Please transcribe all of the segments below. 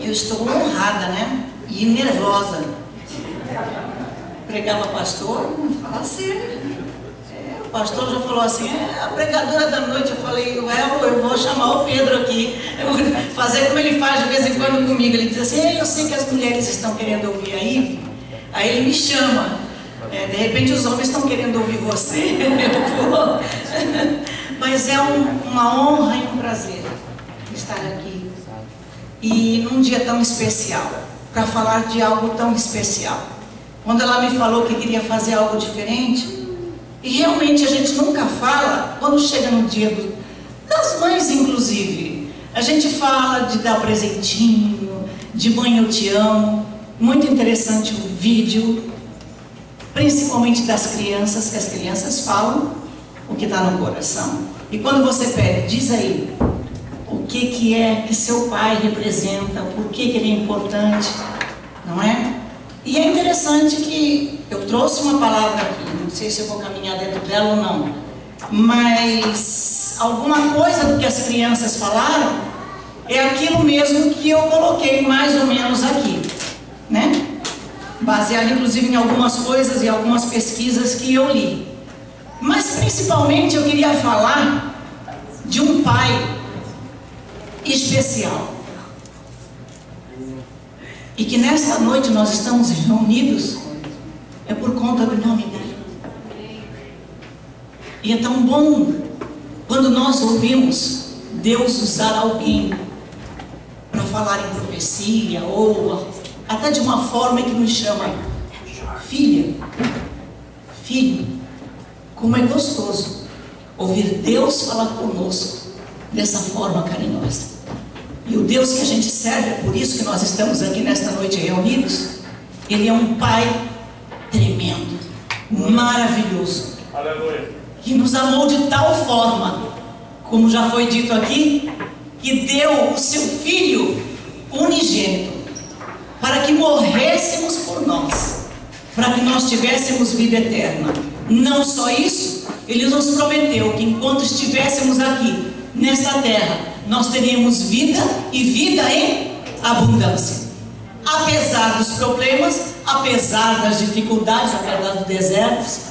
Eu estou honrada, né? E nervosa. Pregava pastor, fala sério. O pastor já falou assim, a pregadora da noite. Eu falei, eu vou chamar o Pedro aqui. Eu vou fazer como ele faz de vez em quando comigo. Ele diz assim, eu sei que as mulheres estão querendo ouvir aí. Aí ele me chama. De repente os homens estão querendo ouvir você. Eu vou. Mas é uma honra e um prazer estar aqui. E num dia tão especial, para falar de algo tão especial. Quando ela me falou que queria fazer algo diferente, e realmente a gente nunca fala, quando chega no dia das mães inclusive, a gente fala de dar presentinho, de mãe eu te amo. Muito interessante o vídeo, principalmente das crianças, que as crianças falam o que está no coração. E quando você pede, diz aí, o que é que seu pai representa, por que ele é importante, não é? E é interessante que eu trouxe uma palavra aqui, não sei se eu vou caminhar dentro dela ou não, mas alguma coisa do que as crianças falaram é aquilo mesmo que eu coloquei mais ou menos aqui, né? Baseado inclusive em algumas coisas e algumas pesquisas que eu li. Mas principalmente eu queria falar de um pai especial. E que nesta noite nós estamos reunidos é por conta do nome dele. E é tão bom quando nós ouvimos Deus usar alguém para falar em profecia ou até de uma forma que nos chama filha, filho. Como é gostoso ouvir Deus falar conosco dessa forma carinhosa. E o Deus que a gente serve, é por isso que nós estamos aqui nesta noite reunidos. Ele é um Pai tremendo, maravilhoso, aleluia, que nos amou de tal forma, como já foi dito aqui, que deu o seu Filho unigênito para que morrêssemos por nós, para que nós tivéssemos vida eterna. Não só isso, Ele nos prometeu que enquanto estivéssemos aqui nesta terra, nós teríamos vida e vida em abundância. Apesar dos problemas, apesar das dificuldades, apesar dos desertos,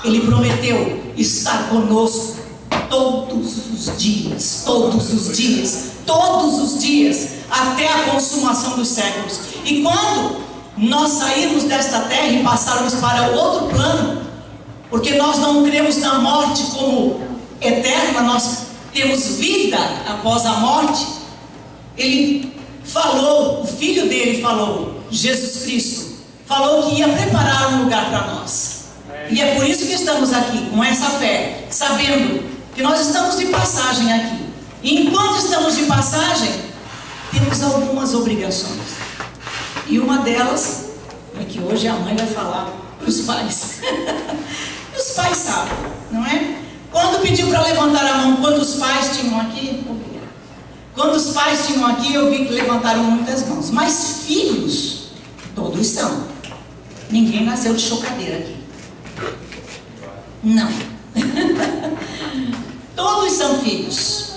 Ele prometeu estar conosco todos os dias, todos os dias, todos os dias, até a consumação dos séculos. E quando nós sairmos desta terra e passarmos para outro plano, porque nós não cremos na morte como eterna, nós temos vida após a morte. Ele falou, o Filho dele falou, Jesus Cristo, falou que ia preparar um lugar para nós. E é por isso que estamos aqui, com essa fé, sabendo que nós estamos de passagem aqui. E enquanto estamos de passagem, temos algumas obrigações. E uma delas é que hoje a mãe vai falar para os pais. Os pais sabem, não é? Quando pediu para levantar a mão, quantos pais tinham aqui? Obrigada. Quando os pais tinham aqui, eu vi que levantaram muitas mãos. Mas filhos, todos são. Ninguém nasceu de chocadeira aqui. Não. Todos são filhos.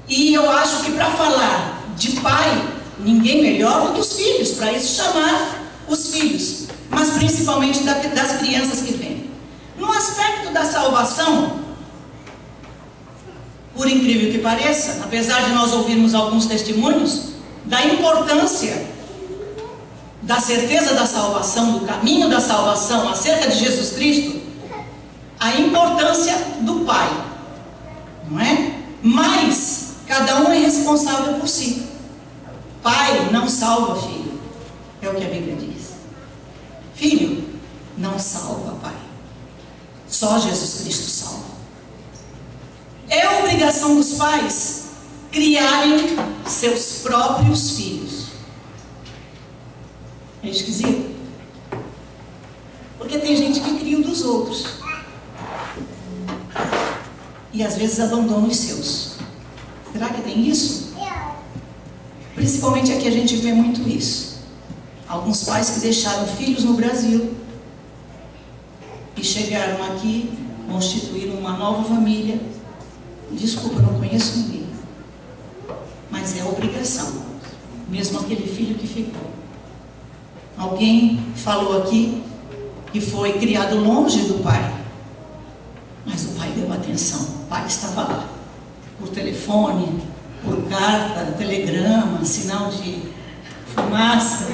E eu acho que para falar de pai, ninguém melhor do que os filhos, para isso chamar os filhos, mas principalmente das crianças que vêm. No aspecto da salvação, por incrível que pareça, apesar de nós ouvirmos alguns testemunhos da importância, da certeza da salvação, do caminho da salvação acerca de Jesus Cristo, a importância do Pai, não é? Mas cada um é responsável por si. Pai não salva filho, é o que a Bíblia diz. Filho não salva pai, só Jesus Cristo salva. É obrigação dos pais criarem seus próprios filhos. É esquisito? Porque tem gente que cria o dos outros e às vezes abandona os seus. Será que tem isso? Principalmente aqui a gente vê muito isso. Alguns pais que deixaram filhos no Brasil e chegaram aqui, constituíram uma nova família. Desculpa, eu não conheço ninguém, mas é obrigação. mesmo aquele filho que ficou. Alguém falou aqui que foi criado longe do pai, mas o pai deu atenção. O pai estava lá, por telefone, por carta, telegrama, sinal de fumaça.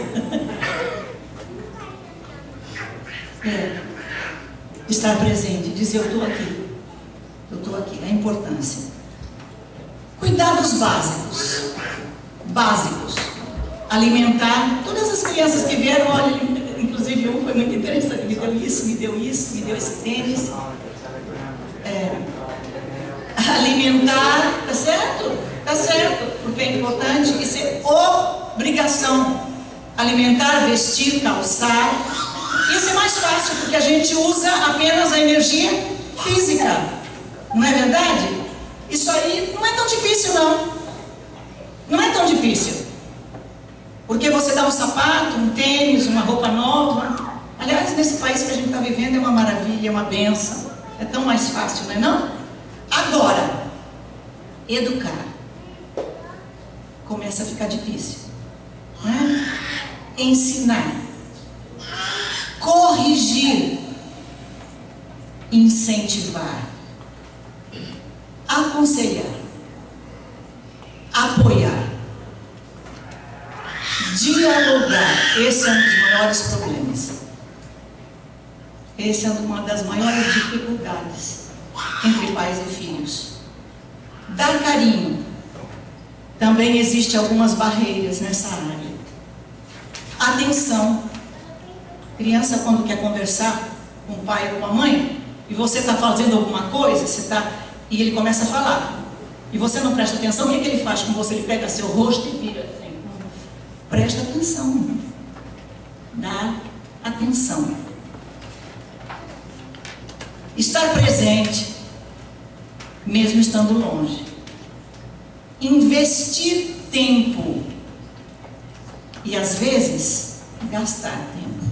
Estar presente, dizer eu estou aqui, a importância. Cuidados básicos, alimentar todas as crianças que vieram. Olha, inclusive um foi muito interessante, me deu isso, me deu esse tênis. Alimentar, tá certo, porque é importante, isso é obrigação. Alimentar, vestir, calçar. Isso é mais fácil, porque a gente usa apenas a energia física, não é verdade? Isso aí não é tão difícil, não é tão difícil, porque você dá um sapato, um tênis, uma roupa nova. Aliás, nesse país que a gente está vivendo é uma maravilha, é uma bênção, é tão mais fácil, não é não? Agora, educar começa a ficar difícil, não é? Ensinar, corrigir, incentivar, aconselhar, apoiar, dialogar. Esse é um dos maiores problemas. Essa é uma das maiores dificuldades entre pais e filhos. Dar carinho. Também existem algumas barreiras nessa área. Atenção. Criança, quando quer conversar com o pai ou com a mãe, e você está fazendo alguma coisa, e ele começa a falar, e você não presta atenção, o que ele faz com você? Ele pega seu rosto e vira assim. Presta atenção. Dá atenção. Estar presente, mesmo estando longe. Investir tempo. E às vezes, gastar tempo.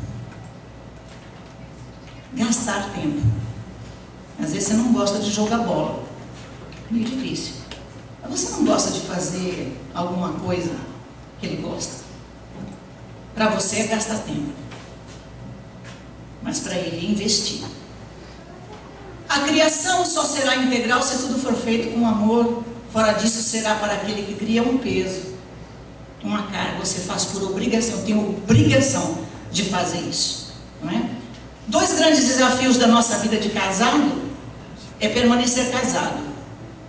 Gastar tempo. Às vezes você não gosta de jogar bola. Meio difícil. Mas você não gosta de fazer alguma coisa que ele gosta. Para você é gastar tempo. Mas para ele é investir. A criação só será integral se tudo for feito com amor. Fora disso, será para aquele que cria um peso, uma carga. Você faz por obrigação. Tem obrigação de fazer isso, não é? 2 grandes desafios da nossa vida de casado é permanecer casado,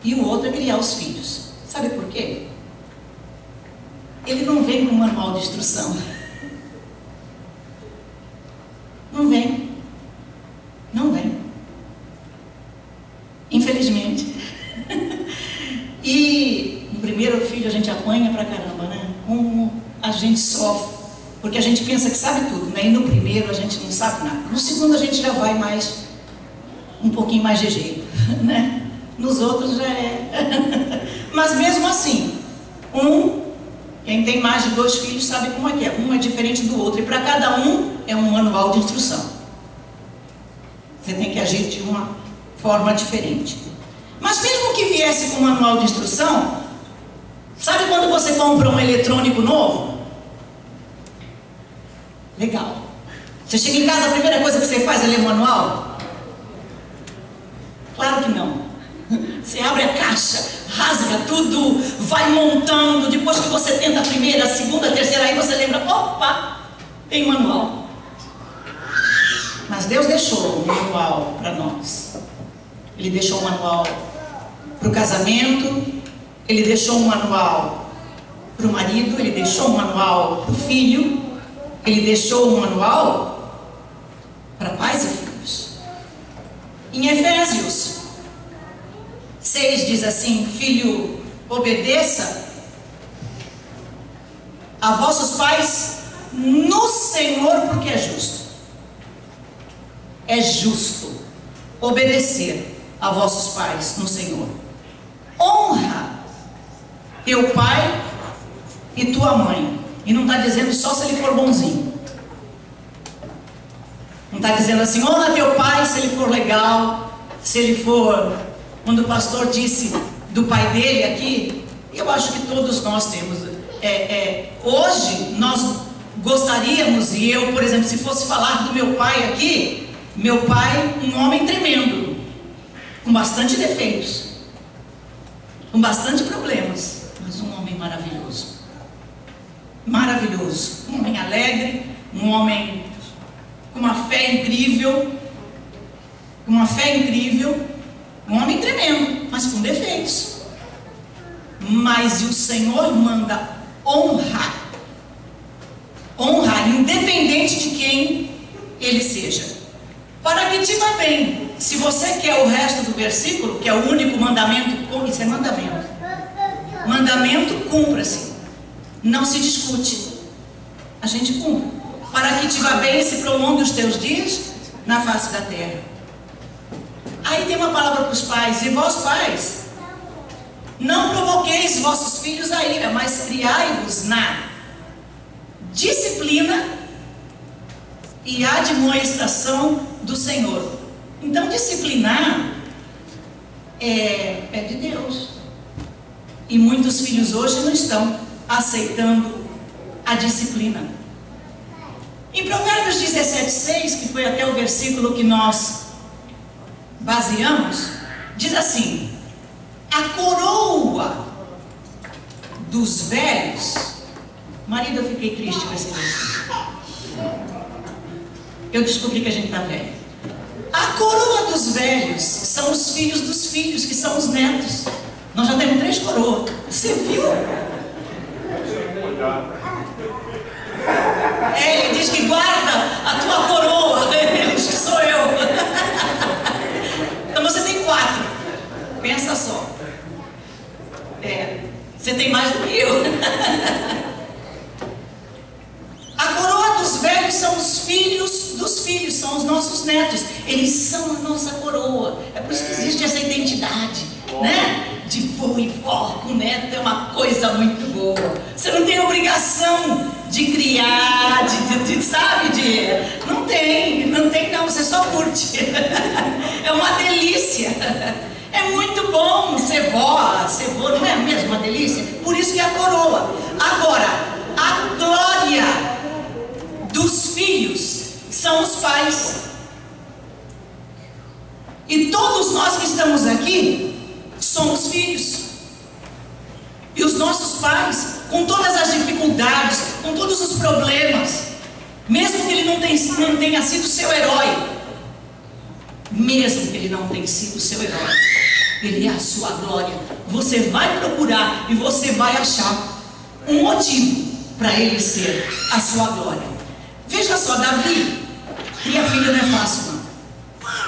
e o outro é criar os filhos. Sabe por quê? Ele não vem com um manual de instrução. Não vem. Infelizmente. E no primeiro filho a gente apanha pra caramba, né? A gente sofre, porque a gente pensa que sabe tudo, né? E no primeiro a gente não sabe nada. No segundo a gente já vai um pouquinho mais de jeito, né? Nos outros já é. Mas mesmo assim, quem tem mais de 2 filhos sabe como é que é. Um é diferente do outro, e para cada um é um manual de instrução. Você tem que agir de uma forma diferente. Mas mesmo que viesse com um manual de instrução, sabe quando você compra um eletrônico novo? Legal. Você chega em casa, a primeira coisa que você faz é ler o manual? Claro que não. Você abre a caixa, rasga tudo, vai montando. Depois que você tenta a primeira, a segunda, a terceira, aí você lembra, opa, tem manual. Mas Deus deixou um manual para nós. Ele deixou um manual para o casamento, Ele deixou um manual para o marido, Ele deixou um manual para o filho, Ele deixou um manual para pais e filhos. Em Efésios 6 diz assim: filho, obedeça a vossos pais no Senhor, porque é justo. É justo obedecer a vossos pais no Senhor. Honra teu pai e tua mãe. E não está dizendo só se ele for bonzinho. Não está dizendo assim, honra teu pai se ele for legal, se ele for... Quando o pastor disse do pai dele aqui, eu acho que todos nós temos. hoje nós gostaríamos, e eu, por exemplo, se fosse falar do meu pai aqui, meu pai, um homem tremendo, com bastante defeitos, com bastante problemas, mas um homem maravilhoso. Maravilhoso. Um homem alegre, um homem com uma fé incrível, um homem tremendo, mas com defeitos. Mas o Senhor manda honrar, independente de quem ele seja, para que te vá bem. Se você quer o resto do versículo, que é o único mandamento, isso é mandamento. Mandamento, cumpra-se. Não se discute. A gente cumpre. Para que te vá bem e se prolongue os teus dias na face da terra. Aí tem uma palavra para os pais. E vós, pais, não provoqueis vossos filhos a ira, mas criai-vos na disciplina e admoestação do Senhor. Então, disciplinar é de Deus. E muitos filhos hoje não estão aceitando a disciplina. Em Provérbios 17:6, que foi até o versículo que nós baseamos, diz assim: a coroa dos velhos. Marido, eu fiquei triste com esse versículo. Eu descobri que a gente está velho. A coroa dos velhos são os filhos dos filhos, que são os netos. Nós já temos 3 coroas. Você viu? Ele diz que guarda a tua coroa. Ele diz que sou eu. Então você tem 4. Pensa só. Você tem mais do que eu. A coroa dos velhos são os filhos dos filhos, são os nossos netos. Eles são a nossa coroa. É por isso que existe essa identidade, né? De vô e vó com neto é uma coisa muito boa. Você não tem obrigação de criar, não tem não, você só curte. É uma delícia. É muito bom ser vó, não é mesmo uma delícia? Por isso que é a coroa. Agora, a glória dos filhos são os pais. E todos nós que estamos aqui somos filhos. E os nossos pais, com todas as dificuldades, com todos os problemas, mesmo que ele não tenha sido seu herói, ele é a sua glória. Você vai procurar e você vai achar um motivo para ele ser a sua glória. Veja só, Davi, criar filho não é fácil,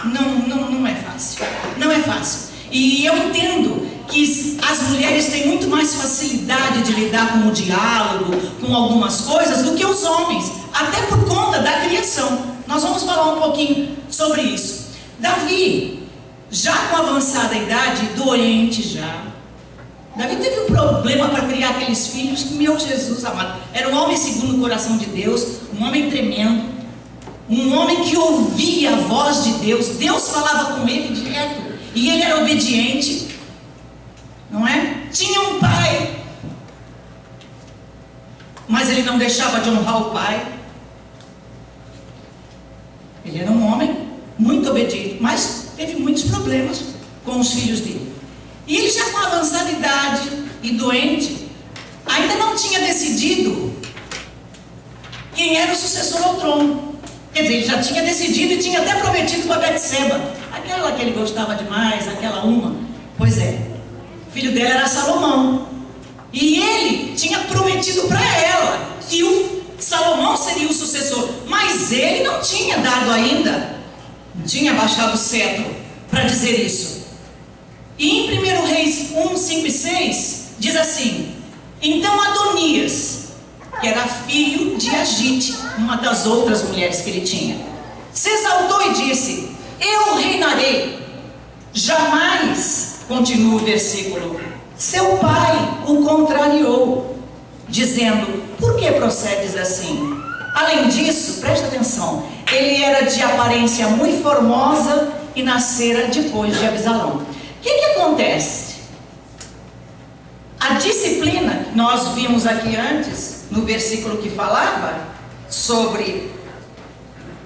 não é fácil. Não é fácil. E eu entendo que as mulheres têm muito mais facilidade de lidar com o diálogo, com algumas coisas, do que os homens, até por conta da criação. Nós vamos falar um pouquinho sobre isso. Davi, já com avançada idade, doente já, Davi teve um problema para criar aqueles filhos. Meu Jesus amado, era um homem segundo o coração de Deus, um homem tremendo, um homem que ouvia a voz de Deus. Deus falava com ele direto, e ele era obediente, não é? Tinha um pai, mas ele não deixava de honrar o pai. Ele era um homem muito obediente, mas teve muitos problemas com os filhos dele. E ele já com avançada idade e doente, ainda não tinha decidido quem era o sucessor ao trono. Quer dizer, ele já tinha decidido e tinha até prometido para Betseba, aquela que ele gostava demais, aquela uma. Pois é, o filho dela era Salomão. E ele tinha prometido para ela que o Salomão seria o sucessor, mas ele não tinha dado ainda, não tinha baixado o cetro para dizer isso. E em 1 Reis 1, 5 e 6 diz assim: então Adonias, que era filho de Agite, uma das outras mulheres que ele tinha, se exaltou e disse: eu reinarei. Jamais, continua o versículo, seu pai o contrariou, dizendo: por que procedes assim? Além disso, presta atenção, ele era de aparência muito formosa e nascera depois de Absalão. O que acontece? A disciplina, nós vimos aqui antes, no versículo que falava sobre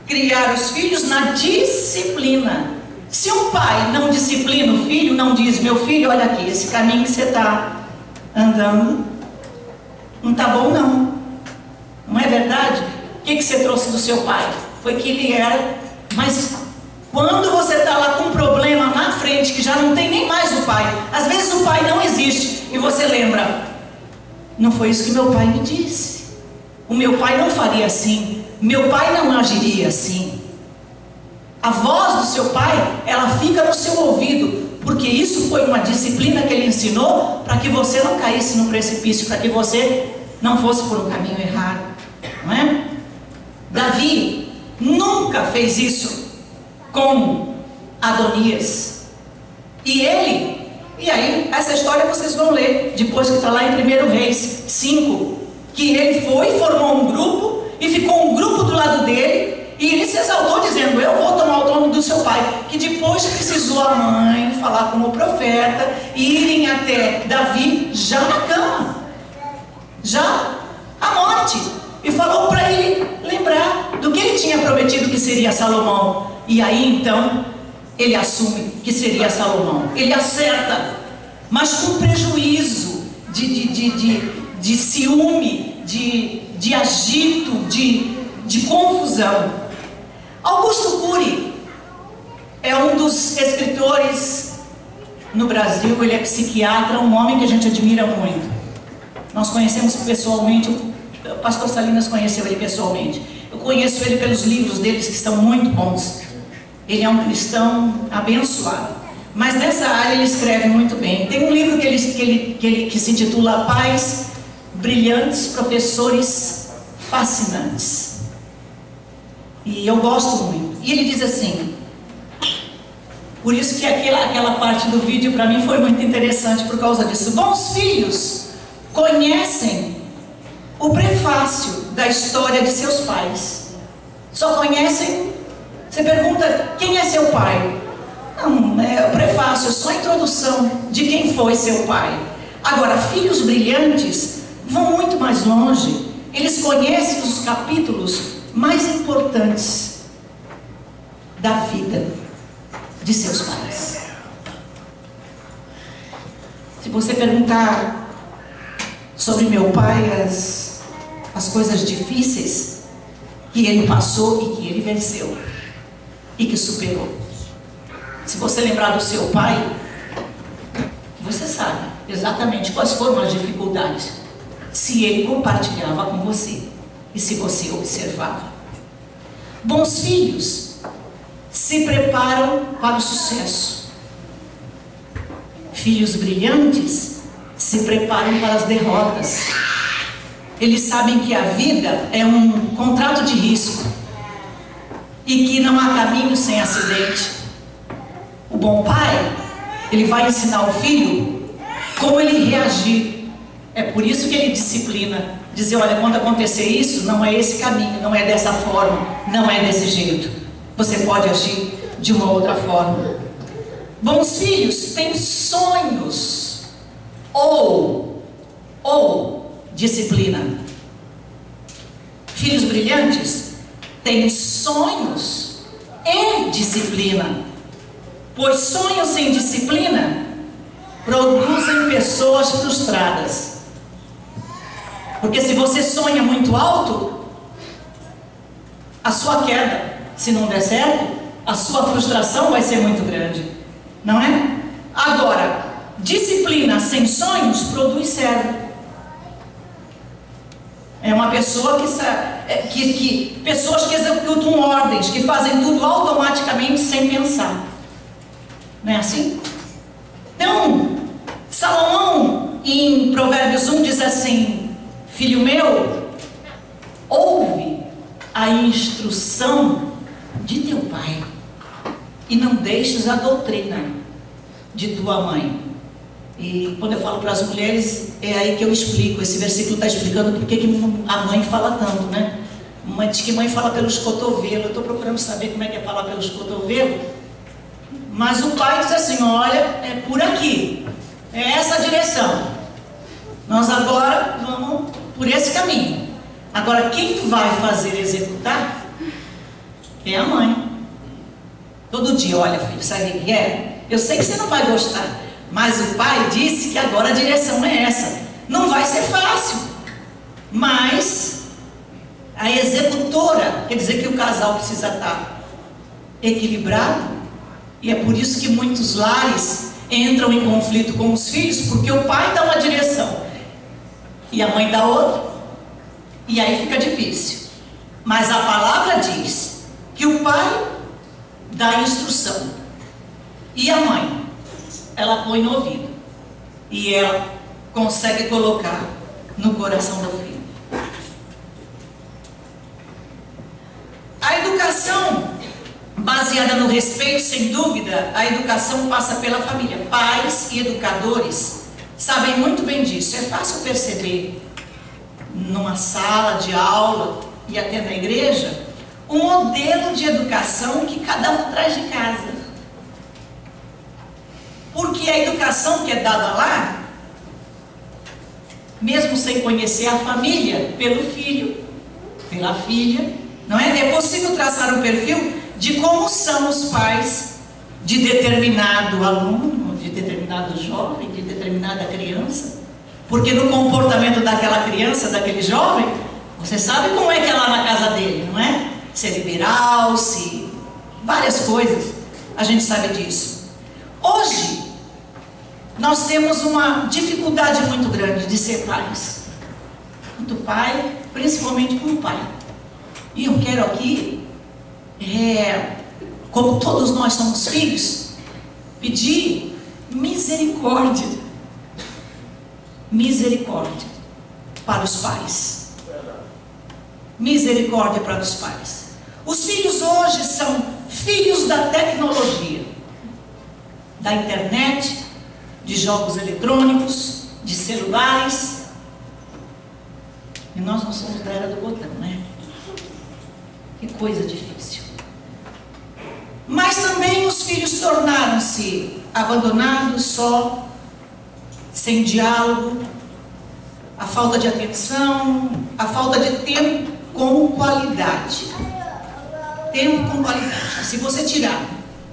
criar os filhos na disciplina. Se um pai não disciplina o filho, não diz: meu filho, olha aqui, esse caminho que você está andando não está bom não. Não é verdade? O que você trouxe do seu pai? Foi que ele era, mas quando você está lá com um problema na frente, que já não tem nem mais o pai, às vezes o pai não existe, e você lembra: não foi isso que meu pai me disse, o meu pai não faria assim, meu pai não agiria assim. A voz do seu pai, ela fica no seu ouvido, porque isso foi uma disciplina que ele ensinou para que você não caísse no precipício, para que você não fosse por um caminho errado, não é? Davi nunca fez isso com Adonias. E aí, essa história vocês vão ler depois, que está lá em 1 Reis 5, que ele foi, formou um grupo, e ficou um grupo do lado dele, e ele se exaltou dizendo: eu vou tomar o trono do seu pai. Que depois precisou a mãe falar com o profeta, e irem até Davi já na cama, já à morte, e falou para ele lembrar do que ele tinha prometido que seria Salomão. E aí então ele assume que seria Salomão. Ele acerta, mas com prejuízo de ciúme, de agito, de confusão. Augusto Cury é um dos escritores no Brasil. Ele é psiquiatra, um homem que a gente admira muito. Nós conhecemos pessoalmente, o pastor Salinas conheceu ele pessoalmente. Eu conheço ele pelos livros deles, que são muito bons. Ele é um cristão abençoado, mas nessa área ele escreve muito bem. Tem um livro que se intitula Pais Brilhantes, Professores Fascinantes, e eu gosto muito. E ele diz assim, por isso que aquela parte do vídeo para mim foi muito interessante por causa disso: bons filhos conhecem o prefácio da história de seus pais. Só conhecem. Você pergunta: quem é seu pai? Não, é o prefácio, só a introdução de quem foi seu pai. Agora, filhos brilhantes vão muito mais longe. Eles conhecem os capítulos mais importantes da vida de seus pais. Se você perguntar sobre meu pai, as coisas difíceis que ele passou e que ele venceu e que superou. Se você lembrar do seu pai, você sabe exatamente quais foram as dificuldades, se ele compartilhava com você e se você observava. Bons filhos se preparam para o sucesso. Filhos brilhantes se preparam para as derrotas. Eles sabem que a vida é um contrato de risco e que não há caminho sem acidente. O bom pai, ele vai ensinar o filho como ele reagir. É por isso que ele disciplina, dizer: olha, quando acontecer isso, não é esse caminho, não é dessa forma, não é desse jeito. Você pode agir de uma outra forma. Bons filhos têm sonhos ou disciplina. Filhos brilhantes têm sonhos e disciplina, pois sonhos sem disciplina produzem pessoas frustradas. Porque se você sonha muito alto, a sua queda, se não der certo, a sua frustração vai ser muito grande, não é? Agora, disciplina sem sonhos produz cérebro. É uma pessoa pessoas que executam ordens, que fazem tudo automaticamente sem pensar. Não é assim? Então, Salomão, em Provérbios 1, diz assim: filho meu, ouve a instrução de teu pai e não deixes a doutrina de tua mãe. E quando eu falo para as mulheres, é aí que eu explico. Esse versículo está explicando por que a mãe fala tanto, né? Diz que mãe fala pelos cotovelos. Eu estou procurando saber como é que é falar pelos cotovelos. Mas o pai diz assim: olha, é por aqui, é essa a direção. Nós agora vamos por esse caminho. Agora, quem vai fazer executar é a mãe. Todo dia, olha filho, sabe o que é? Eu sei que você não vai gostar, mas o pai disse que agora a direção é essa. Não vai ser fácil, mas a executora quer dizer que o casal precisa estar equilibrado, e é por isso que muitos lares entram em conflito com os filhos, porque o pai dá uma direção e a mãe dá outra, e aí fica difícil. Mas a palavra diz que o pai dá a instrução e a mãe, ela põe no ouvido e ela consegue colocar no coração do filho. A educação baseada no respeito, sem dúvida, a educação passa pela família. Pais e educadores sabem muito bem disso. É fácil perceber numa sala de aula e até na igreja um modelo de educação que cada um traz de casa. Porque a educação que é dada lá, mesmo sem conhecer a família, pelo filho, pela filha, não é? É possível traçar um perfil de como são os pais de determinado aluno, de determinado jovem, de determinada criança. Porque no comportamento daquela criança, daquele jovem, você sabe como é que é lá na casa dele, não é? Se é liberal, se... várias coisas, a gente sabe disso. Hoje, nós temos uma dificuldade muito grande de ser pais. Muito pai, principalmente como pai. E eu quero aqui, como todos nós somos filhos, pedir misericórdia. Misericórdia para os pais. Misericórdia para os pais. Os filhos hoje são filhos da tecnologia, da internet, de jogos eletrônicos, de celulares. E nós não somos da era do botão, né? Que coisa difícil. Mas também os filhos tornaram-se abandonados, só, sem diálogo, a falta de atenção, a falta de tempo com qualidade. Tempo com qualidade. Se você tirar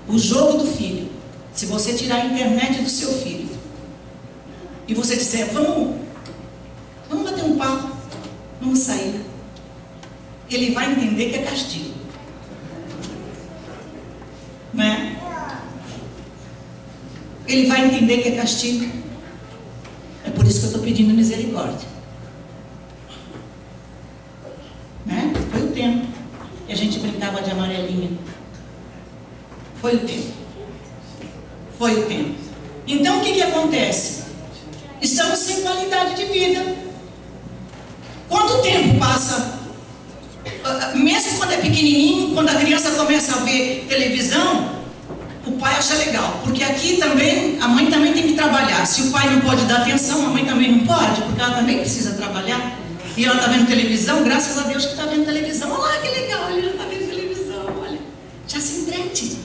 o jogo do filho, se você tirar a internet do seu filho, e você disser, vamos bater um papo, vamos sair, ele vai entender que é castigo. Não é? Ele vai entender que é castigo. É por isso que eu estou pedindo misericórdia. Né? Foi o tempo que a gente brincava de amarelinha. Foi o tempo. Foi o tempo. Então o que acontece? Estamos sem qualidade de vida. Quanto tempo passa? Mesmo quando é pequenininho, quando a criança começa a ver televisão, o pai acha legal, porque aqui também, a mãe também tem que trabalhar. Se o pai não pode dar atenção, a mãe também não pode, porque ela também precisa trabalhar. E ela está vendo televisão, graças a Deus que está vendo televisão. Olha lá que legal, ele já está vendo televisão, olha. Já se entrete,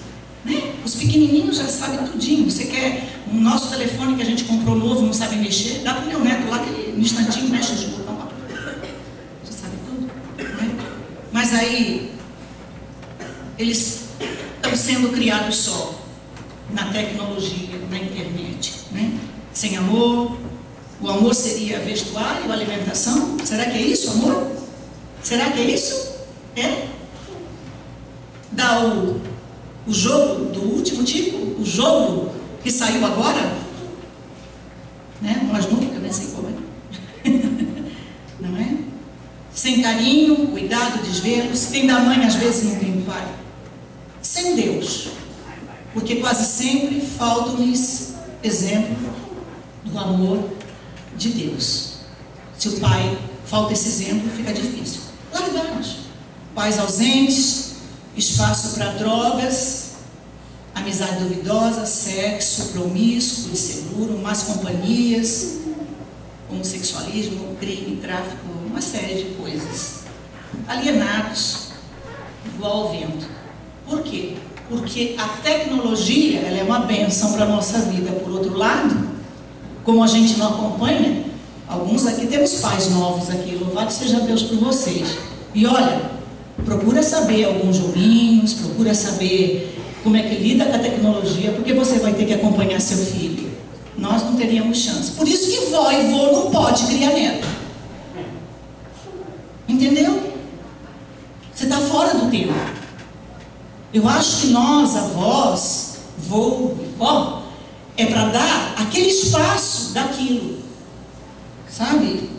né? Os pequenininhos já sabem tudinho. Você quer um nosso telefone que a gente comprou novo, não sabe mexer? Dá para o meu neto lá, que ele, no instantinho mexe os botões lá. Já sabe tudo, né? Mas aí, eles estão sendo criados só na tecnologia, na internet, né? Sem amor. O amor seria vestuário, alimentação? Será que é isso, amor? Será que é isso? É? Dá o jogo do último tipo, o jogo que saiu agora, né? Umas nuvens, eu nem sei como é. Não é? Sem carinho, cuidado, desvelos. Quem dá mãe às vezes não tem pai. Sem Deus, porque quase sempre falta-lhes exemplo do amor de Deus. Se o pai falta esse exemplo, fica difícil. Largados, pais ausentes, espaço para drogas, amizade duvidosa, sexo promíscuo, inseguro, más companhias, homossexualismo, crime, tráfico, uma série de coisas. Alienados, igual ao vento. Por quê? Porque a tecnologia, ela é uma bênção para a nossa vida. Por outro lado, como a gente não acompanha, Alguns aqui temos pais novos aqui, louvado seja Deus por vocês. E olha, procura saber alguns joguinhos, procura saber como é que lida com a tecnologia, porque você vai ter que acompanhar seu filho. Nós não teríamos chance. Por isso que vó e vô não pode criar neto. Entendeu? Você está fora do tempo. Eu acho que nós, avós, vô e vó, é para dar aquele espaço daquilo, sabe?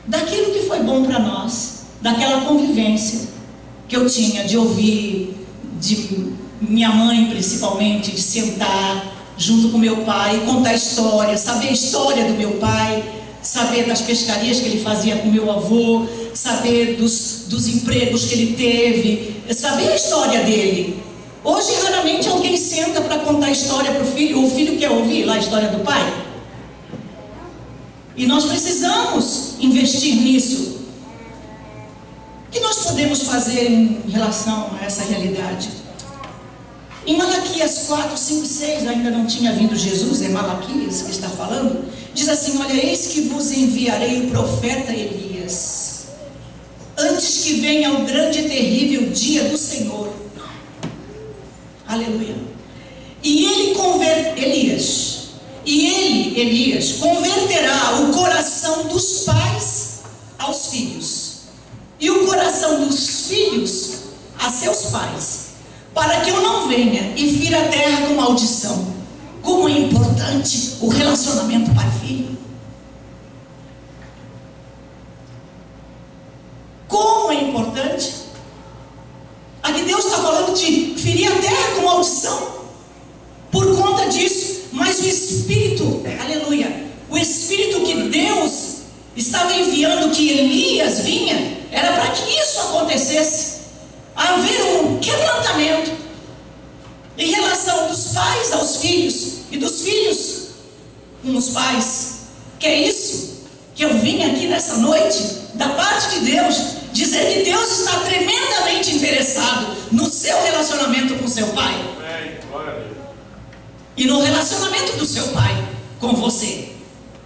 Daquilo que foi bom para nós, daquela convivência que eu tinha de ouvir, de minha mãe principalmente, de sentar junto com meu pai, contar história, saber a história do meu pai, saber das pescarias que ele fazia com meu avô, saber dos empregos que ele teve, saber a história dele. Hoje, raramente alguém senta para contar a história para o filho, ou o filho quer ouvir lá a história do pai. E nós precisamos investir nisso. O que nós podemos fazer em relação a essa realidade? Em Malaquias 4, 5 e 6, ainda não tinha vindo Jesus, é Malaquias que está falando, diz assim: olha, eis que vos enviarei o profeta Elias, antes que venha o grande e terrível dia do Senhor. Aleluia. E Elias, converterá o coração dos pais aos filhos, e o coração dos filhos a seus pais, para que eu não venha e fira a terra com maldição. Como é importante o relacionamento pai-filho. Como é importante. Aqui Deus está falando de ferir a terra com maldição por conta disso. Mas o Espírito, aleluia, o Espírito que Deus estava enviando, que Elias vinha, era para que isso acontecesse. Haver um quebrantamento em relação dos pais aos filhos e dos filhos com os pais. Que é isso que eu vim aqui nessa noite, da parte de Deus, dizer que Deus está tremendamente interessado no seu relacionamento com seu pai. E no relacionamento do seu pai com você.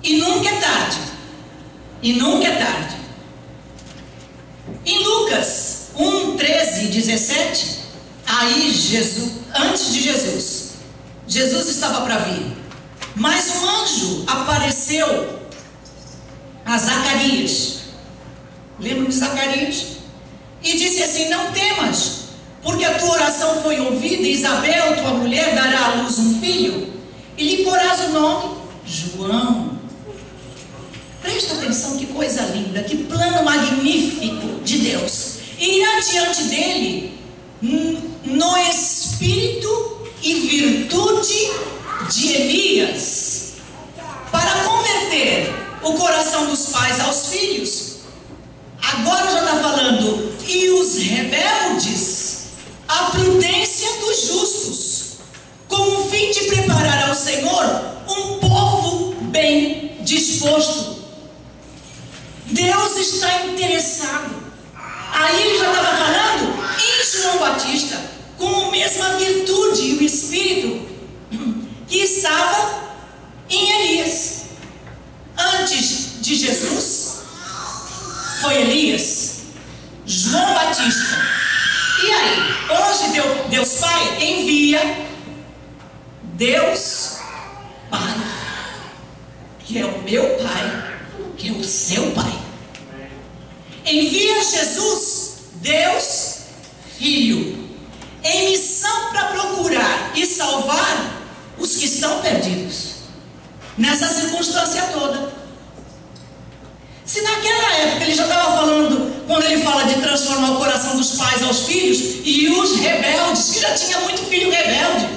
E nunca é tarde. E nunca é tarde. Em Lucas 1, 13 e 17, aí Jesus, antes de Jesus estava para vir. Mas um anjo apareceu a Zacarias. Lembra de Zacarias? E disse assim: não temas, porque a tua oração foi ouvida. Isabel, tua mulher, dará à luz um filho, e lhe porás o nome João. Presta atenção, que coisa linda, que plano magnífico de Deus. E irá diante dele no espírito e virtude de Elias, para converter o coração dos pais aos filhos. Agora já está falando, e os rebeldes, a prudência dos justos, com o fim de preparar ao Senhor um povo bem disposto. Deus está interessado. Aí ele já estava falando em João Batista, com a mesma virtude e o espírito que estava em Elias. Antes de Jesus foi Elias, João Batista. E aí, hoje Deus Pai envia Deus Pai, que é o meu Pai, que é o seu Pai. Envia Jesus, Deus Filho, em missão para procurar e salvar os que estão perdidos nessa circunstância toda. Se naquela época ele já estava falando, quando ele fala de transformar o coração dos pais aos filhos, e os rebeldes, que já tinha muito filho rebelde.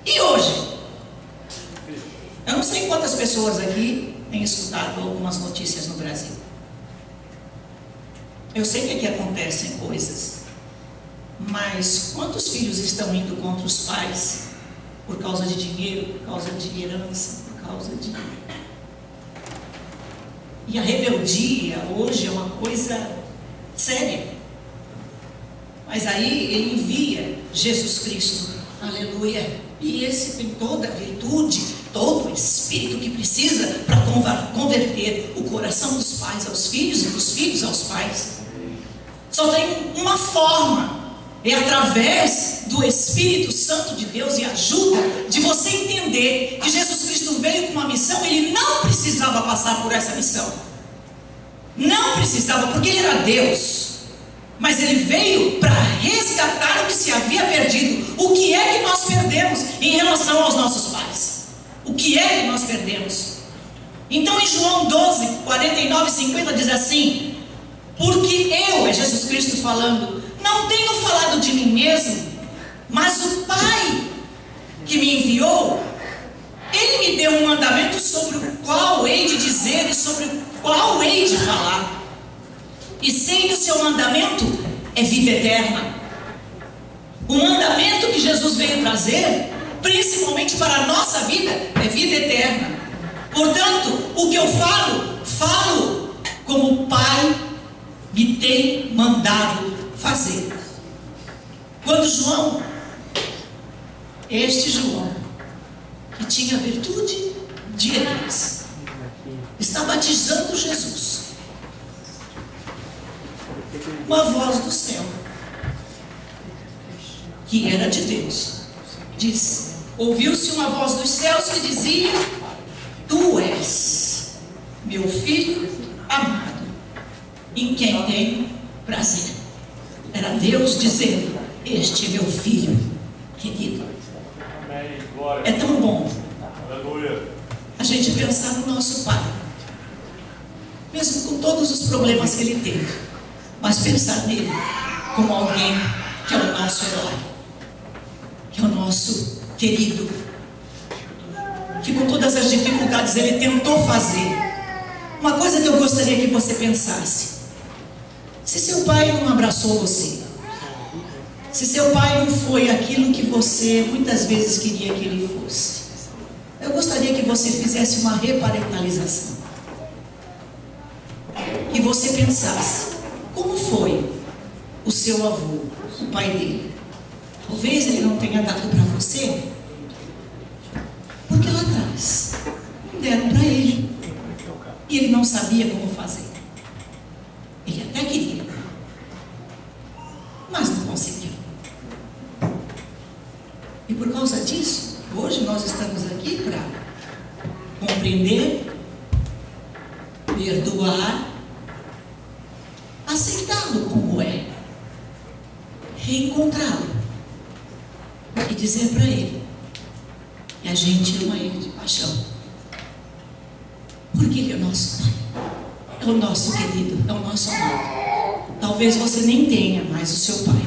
E hoje? Eu não sei quantas pessoas aqui têm escutado algumas notícias no Brasil. Eu sei que aqui acontecem coisas, mas quantos filhos estão indo contra os pais por causa de dinheiro, por causa de herança, por causa de... E a rebeldia hoje é uma coisa séria. Mas aí ele envia Jesus Cristo, aleluia, e esse tem toda a virtude, todo o espírito que precisa para converter o coração dos pais aos filhos e dos filhos aos pais. Só tem uma forma, é através do Espírito Santo de Deus e ajuda de você entender que Jesus Cristo veio com uma missão. Ele não precisava passar por essa missão, não precisava, porque ele era Deus, mas ele veio para resgatar o que se havia perdido. O que é que nós perdemos em relação aos nossos pais? O que é que nós perdemos? Então em João 12, 49 e 50 diz assim: porque eu, é Jesus Cristo falando, não tenho falado de mim mesmo, mas o Pai que me enviou, Ele me deu um mandamento sobre o qual hei de dizer e sobre o qual hei de falar. E sei que o seu mandamento é vida eterna. O mandamento que Jesus veio trazer, principalmente para a nossa vida, é vida eterna. Portanto, o que eu falo como o Pai me tem mandado fazer. Quando João, este João, que tinha virtude de Elias, está batizando Jesus, uma voz do céu, que era de Deus, diz: ouviu-se uma voz dos céus que dizia: tu és meu filho amado, em quem tenho prazer. Era Deus dizendo: este é meu filho querido. É tão bom a gente pensar no nosso Pai, mesmo com todos os problemas que ele teve, mas pensar nele como alguém que é o nosso herói, que é o nosso querido, que com todas as dificuldades ele tentou fazer. Uma coisa que eu gostaria que você pensasse: se seu pai não abraçou você, se seu pai não foi aquilo que você muitas vezes queria que ele fosse, eu gostaria que você fizesse uma reparentalização, que você pensasse: como foi o seu avô, o pai dele? Talvez ele não tenha dado para você, porque lá atrás deram para ele, e ele não sabia como fazer. Ele até queria, mas não conseguiu. E por causa disso, hoje nós estamos aqui para compreender, perdoar, aceitá-lo como é, reencontrá-lo e dizer para ele que a gente ama ele de paixão, porque ele é o nosso pai, é o nosso querido, é o nosso amado. Talvez você nem tenha mais o seu pai,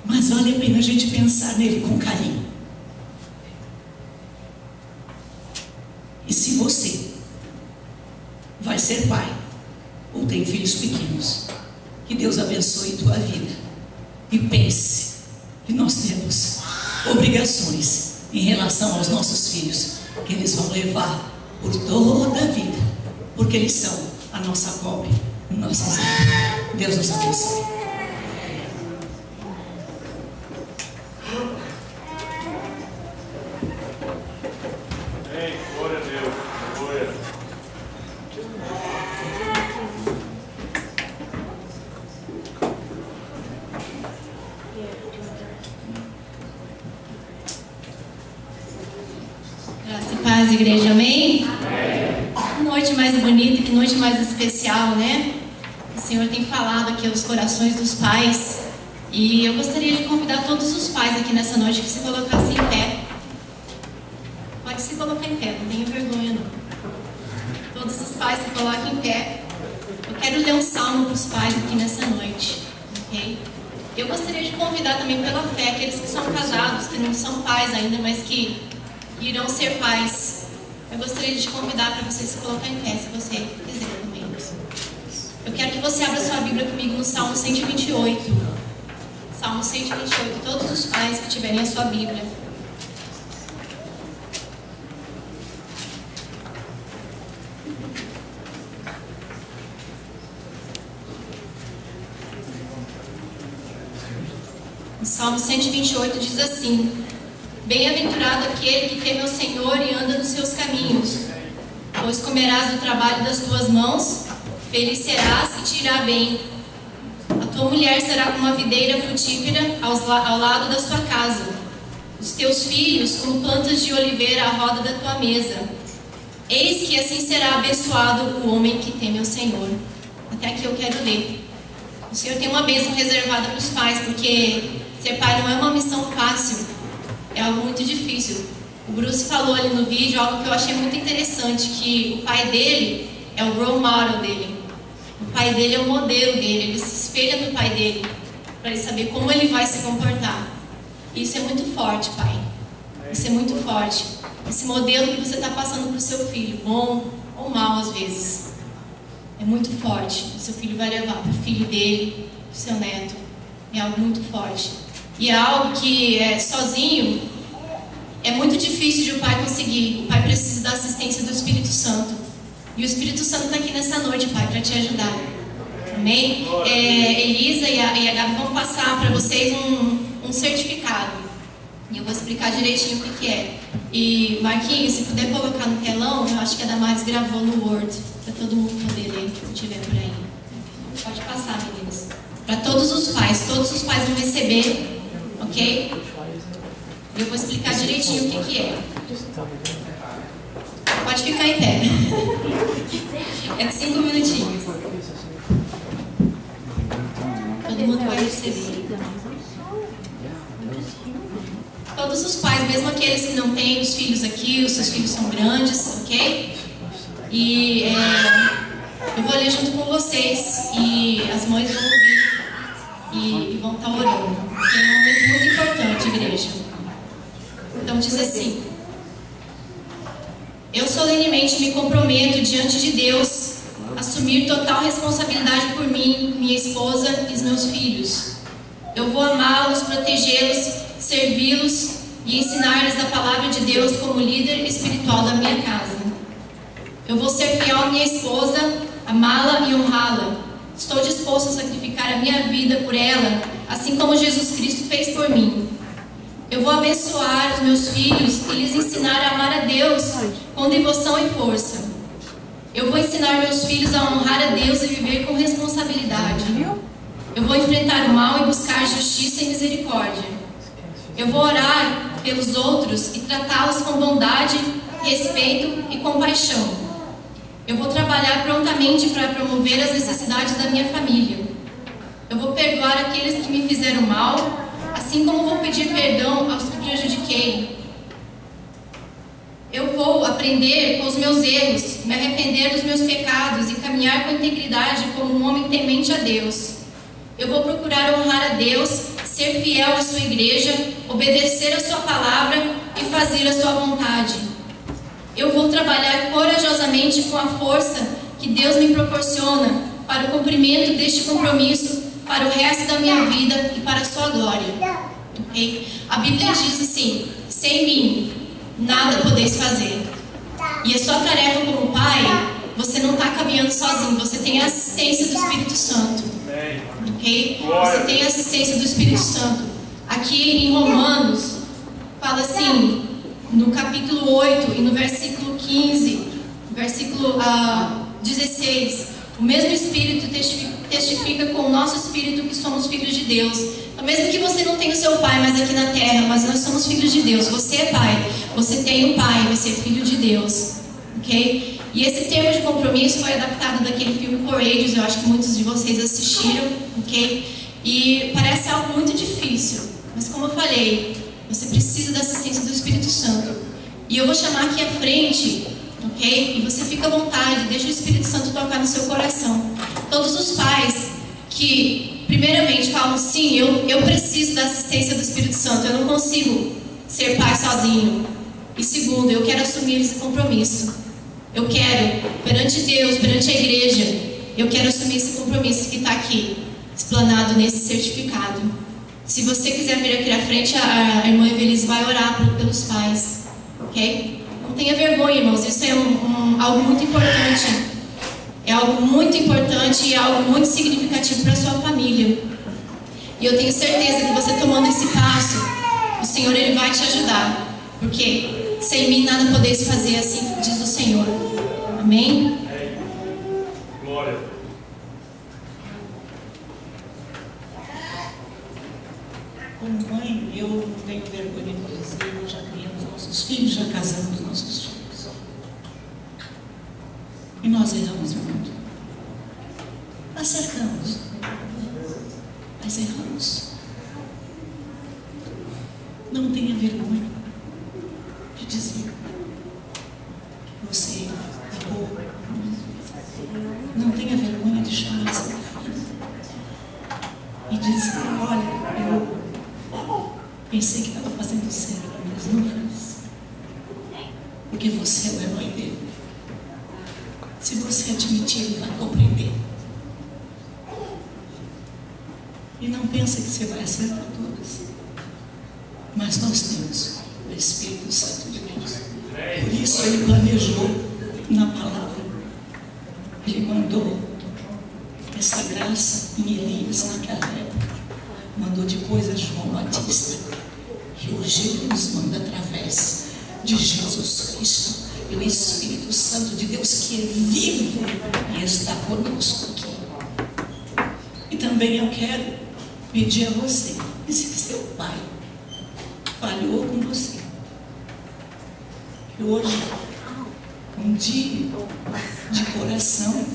mas vale a pena a gente pensar nele com carinho. E se você vai ser pai ou tem filhos pequenos, que Deus abençoe tua vida. E pense que nós temos obrigações em relação aos nossos filhos, que eles vão levar por toda a vida, porque eles são a nossa cópia, o nosso exemplo. Deus nos abençoe. Glória a Deus. Glória. Graça e paz, igreja, amém? Que noite mais bonita, que noite mais especial, né? O Senhor tem falado aqui aos corações dos pais. E eu gostaria de convidar todos os pais aqui nessa noite que se colocassem em pé. Pode se colocar em pé, não tenha vergonha não. Todos os pais se coloquem em pé. Eu quero ler um salmo para os pais aqui nessa noite, ok? Eu gostaria de convidar também pela fé aqueles que são casados, que não são pais ainda, mas que irão ser pais. Eu gostaria de te convidar para você se colocar em pé, se você quiser também. Eu quero que você abra sua Bíblia comigo no Salmo 128. Salmo 128, todos os pais que tiverem a sua Bíblia. O Salmo 128 diz assim: bem-aventurado aquele que teme ao Senhor e anda nos seus caminhos, pois comerás do trabalho das tuas mãos, feliz serás e te irá bem. A tua mulher será como uma videira frutífera ao lado da sua casa, os teus filhos como plantas de oliveira à roda da tua mesa. Eis que assim será abençoado o homem que teme ao Senhor. Até aqui eu quero ler. O Senhor tem uma bênção reservada para os pais, porque ser pai não é uma missão fácil, é algo muito difícil. O Bruce falou ali no vídeo algo que eu achei muito interessante, que o pai dele é o role model dele. O pai dele é o modelo dele, ele se espelha no pai dele, para ele saber como ele vai se comportar. E isso é muito forte, pai. Isso é muito forte. Esse modelo que você está passando para o seu filho, bom ou mal às vezes, é muito forte. O seu filho vai levar para o filho dele, para o seu neto. É algo muito forte. E é algo que sozinho é muito difícil de o pai conseguir. O pai precisa da assistência do Espírito Santo. E o Espírito Santo está aqui nessa noite, pai, para te ajudar. Amém? Elisa e a Gabi vão passar para vocês um certificado. E eu vou explicar direitinho o que é. E Marquinhos, se puder colocar no telão, eu acho que a Damares gravou no Word, para todo mundo poder ler, se tiver por aí. Pode passar, meninas. Para todos os pais vão receber, ok? E eu vou explicar direitinho o que é. Pode ficar em pé. É de 5 minutinhos. Todo mundo vai receber. Todos os pais, mesmo aqueles que não têm os filhos aqui, os seus filhos são grandes, ok? E eu vou ler junto com vocês e as mães vão ouvir e vão estar orando. Porque é um momento muito importante, igreja. Então diz assim: eu solenemente me comprometo diante de Deus a assumir total responsabilidade por mim, minha esposa e os meus filhos. Eu vou amá-los, protegê-los, servi-los e ensinar-lhes a palavra de Deus como líder espiritual da minha casa. Eu vou ser fiel à minha esposa, amá-la e honrá-la. Estou disposto a sacrificar a minha vida por ela, assim como Jesus Cristo fez por mim. Eu vou abençoar os meus filhos e lhes ensinar a amar a Deus com devoção e força. Eu vou ensinar meus filhos a honrar a Deus e viver com responsabilidade. Eu vou enfrentar o mal e buscar justiça e misericórdia. Eu vou orar pelos outros e tratá-los com bondade, respeito e compaixão. Eu vou trabalhar prontamente para promover as necessidades da minha família. Eu vou perdoar aqueles que me fizeram mal, assim como vou pedir perdão aos que prejudiquei. Eu vou aprender com os meus erros, me arrepender dos meus pecados e caminhar com integridade como um homem temente a Deus. Eu vou procurar honrar a Deus, ser fiel à sua igreja, obedecer a sua palavra e fazer a sua vontade. Eu vou trabalhar corajosamente com a força que Deus me proporciona para o cumprimento deste compromisso para o resto da minha vida e para a sua glória. Okay? A Bíblia diz assim: sem mim nada podeis fazer. E a sua tarefa como pai, você não está caminhando sozinho, você tem a assistência do Espírito Santo. Ok? Você tem a assistência do Espírito Santo. Aqui em Romanos, fala assim, no capítulo 8 e no versículo 15, versículo 16, o mesmo Espírito testifica com o nosso Espírito que somos filhos de Deus. Então, mesmo que você não tenha o seu pai mais aqui na terra, mas nós somos filhos de Deus. Você é pai, você tem um pai, você é filho de Deus. Ok? E esse termo de compromisso foi adaptado daquele filme Courageous, eu acho que muitos de vocês assistiram, ok? E parece algo muito difícil, mas como eu falei, você precisa da assistência do Espírito Santo. E eu vou chamar aqui à frente, ok? E você fica à vontade, deixa o Espírito Santo tocar no seu coração. Todos os pais que, primeiramente, falam, sim, eu preciso da assistência do Espírito Santo, eu não consigo ser pai sozinho. E segundo, eu quero assumir esse compromisso. Eu quero, perante Deus, perante a igreja, eu quero assumir esse compromisso que está aqui, explanado nesse certificado. Se você quiser vir aqui à frente, a irmã Evelise vai orar pelos pais, ok? Não tenha vergonha, irmãos, isso é algo muito importante. É algo muito importante e algo muito significativo para a sua família. E E eu tenho certeza que você tomando esse passo, o Senhor Ele vai te ajudar. Porque sem mim nada podeis fazer, assim diz o Senhor. Amém? Glória. Como mãe, eu não tenho vergonha de dizer, nós já criamos nossos filhos, já casamos nossos filhos. E nós erramos muito. Acertamos, mas erramos. Não tenha vergonha de dizer que você errou. Não tenha vergonha de chamar seu filho e dizer: olha, eu pensei que estava fazendo certo, mas não fiz. Porque você é o herói dele. Se você admitir, ele vai compreender. E não pensa que você vai acertar todas. Mas nós temos o Espírito Santo de Deus. Por isso ele planejou na palavra. Ele mandou essa graça em Elias naquela época. Mandou depois a João Batista. E hoje ele nos manda através de Jesus Cristo. E o Espírito Santo de Deus que é vivo e está conosco aqui. E também eu quero pedir a você, e se seu pai falhou com você, que hoje, um dia de coração,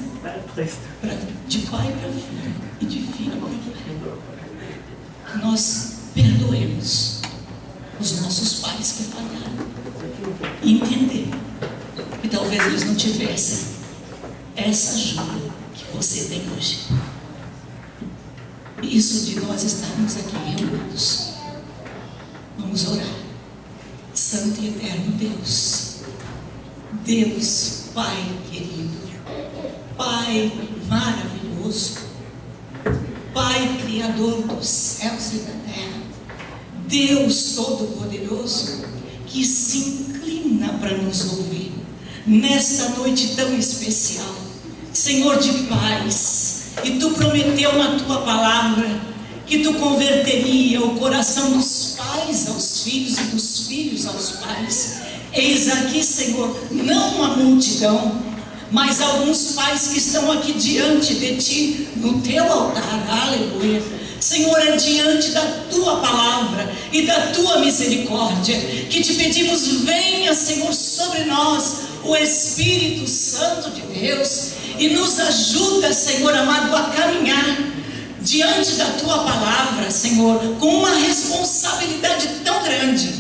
de pai para filho e de filho para pai, nós perdoemos os nossos pais que falharam e entender que talvez eles não tivessem essa ajuda que você tem hoje. Isso de nós estarmos aqui reunidos. Vamos orar. Santo e eterno Deus, Deus Pai querido, Pai maravilhoso, Pai Criador dos céus e da terra, Deus Todo-Poderoso, que se inclina para nos ouvir nesta noite tão especial, Senhor de paz. E tu prometeu na tua palavra que tu converteria o coração dos pais aos filhos e dos filhos aos pais. Eis aqui, Senhor, não uma multidão, mas alguns pais que estão aqui diante de ti, no teu altar, aleluia. Senhor, é diante da tua palavra e da tua misericórdia que te pedimos: venha, Senhor, sobre nós o Espírito Santo de Deus e nos ajuda, Senhor amado, a caminhar diante da tua palavra, Senhor, com uma responsabilidade tão grande,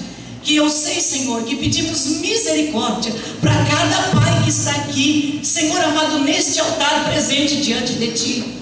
que eu sei, Senhor, que pedimos misericórdia para cada pai que está aqui, Senhor amado, neste altar presente diante de ti.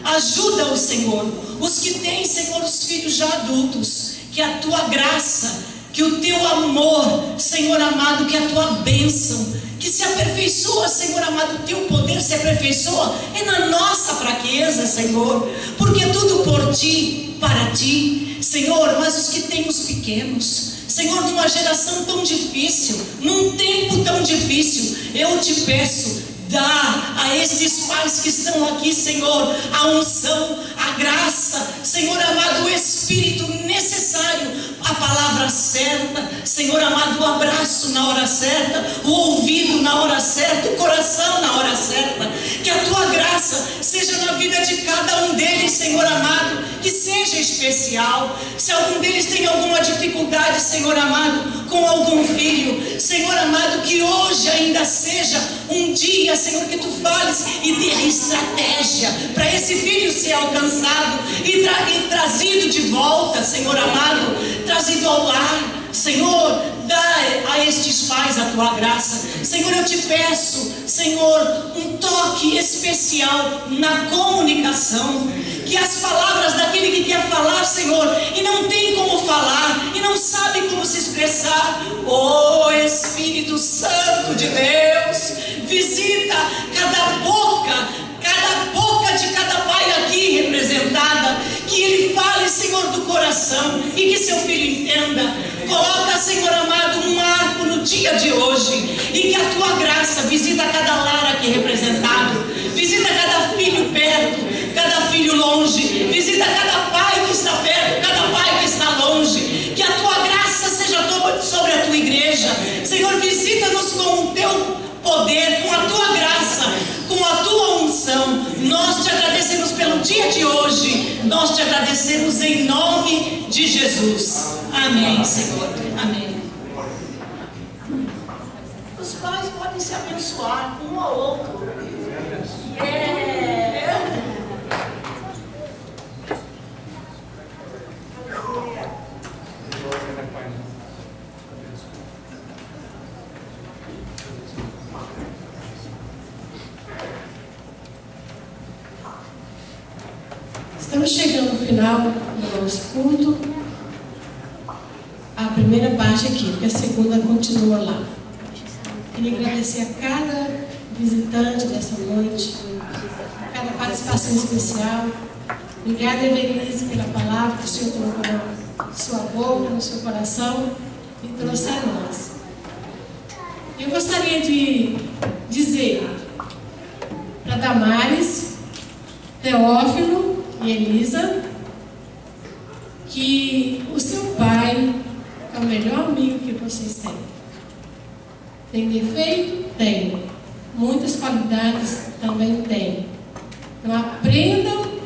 Ajuda-os, Senhor, os que têm, Senhor, os filhos já adultos, que a tua graça, que o teu amor, Senhor amado, que a tua bênção, que se aperfeiçoa, Senhor amado, o teu poder se aperfeiçoa é na nossa fraqueza, Senhor, porque tudo por ti, para ti, Senhor. Mas os que têm os pequenos, Senhor, numa geração tão difícil, num tempo tão difícil, eu te peço, dá a estes pais que estão aqui, Senhor, a unção, a graça, Senhor amado, o Espírito necessário, a palavra certa, Senhor amado, o abraço na hora certa, o ouvido na hora certa, o coração na hora certa. Que a tua graça seja na vida de cada um deles, Senhor amado, que seja especial. Se algum deles tem alguma dificuldade, Senhor amado, com algum filho, Senhor amado, que hoje ainda seja um dia, Senhor, que tu fales e dê a estratégia para esse filho ser alcançado e trazido de volta, Senhor amado, trazido ao lar. Senhor, dá a estes pais a tua graça. Senhor, eu te peço, Senhor, um toque especial na comunicação, que as palavras daquele que quer falar, Senhor, e não tem como falar, e não sabe como se expressar, oh Espírito Santo de Deus, visita cada boca de cada pai aqui representada, que ele fale, Senhor, do coração, e que seu filho entenda. Coloca, Senhor amado, um marco no dia de hoje, e que a tua graça visita cada lar aqui representado, visita cada filho perto, cada filho longe, visita cada pai que está com o teu poder, com a tua graça, com a tua unção. Nós te agradecemos pelo dia de hoje. Nós te agradecemos em nome de Jesus. Amém, Senhor. Amém. Os pais podem se abençoar um ao outro. Estamos chegando no final do nosso culto. A primeira parte aqui, porque a segunda continua lá. Queria agradecer a cada visitante dessa noite, a cada participação especial. Obrigada, Evelise, pela palavra que o Senhor colocou na sua boca, no seu coração e trouxe a nós. Eu gostaria de dizer para Damares, Teófilo e Elisa que o seu pai é o melhor amigo que vocês têm. Tem defeito? Tem. Muitas qualidades também tem. Então aprendam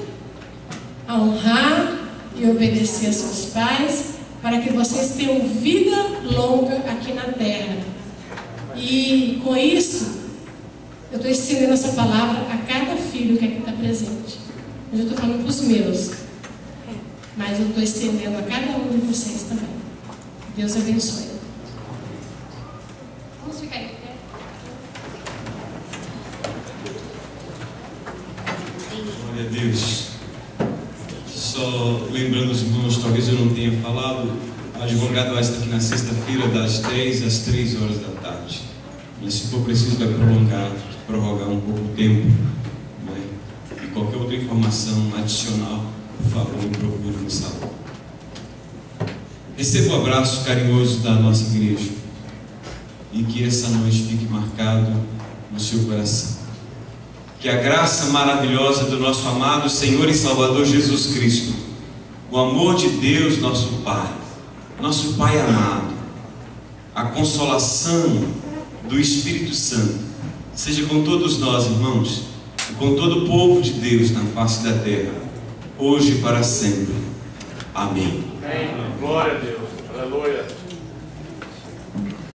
a honrar e obedecer a seus pais para que vocês tenham vida longa aqui na terra. E com isso, eu estou estendendo essa palavra a cada filho que aqui está presente. Eu estou falando para os meus, mas eu estou estendendo a cada um de vocês também. Deus abençoe. Vamos ficar aí. Glória a Deus. Só lembrando os irmãos, talvez eu não tenha falado, a advogada vai estar aqui na sexta-feira das 10 às 3 horas da tarde. Mas se for preciso vai prorrogar um pouco o tempo, né? E qualquer outra informação adicional, por favor, me procure no salão. Receba o abraço carinhoso da nossa igreja e que essa noite fique marcado no seu coração. Que a graça maravilhosa do nosso amado Senhor e Salvador Jesus Cristo, o amor de Deus, nosso Pai amado, a consolação do Espírito Santo, seja com todos nós, irmãos, e com todo o povo de Deus na face da terra, hoje e para sempre. Amém. Amém. Glória a Deus.